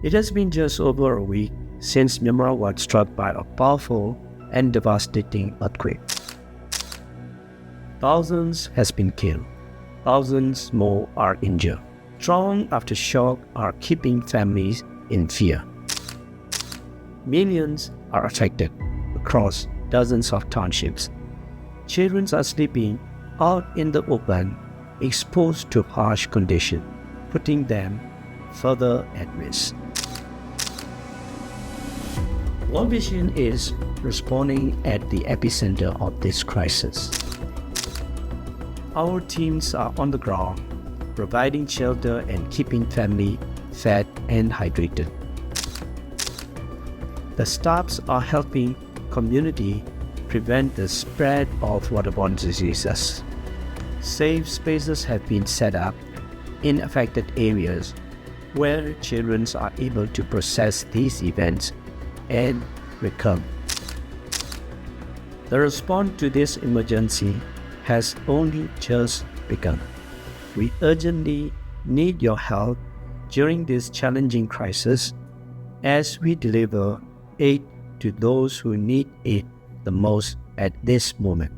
It has been just over a week since Myanmar was struck by a powerful and devastating earthquake. Thousands has been killed. Thousands more are injured. Strong aftershock are keeping families in fear. Millions are affected across dozens of townships. Children are sleeping out in the open, exposed to harsh conditions, putting them further at risk. World Vision is responding at the epicenter of this crisis. Our teams are on the ground, providing shelter and keeping families fed and hydrated. The staffs are helping community prevent the spread of waterborne diseases. Safe spaces have been set up in affected areas where children are able to process these events and recover. The response to this emergency has only just begun. We urgently need your help during this challenging crisis as we deliver aid to those who need it the most at this moment.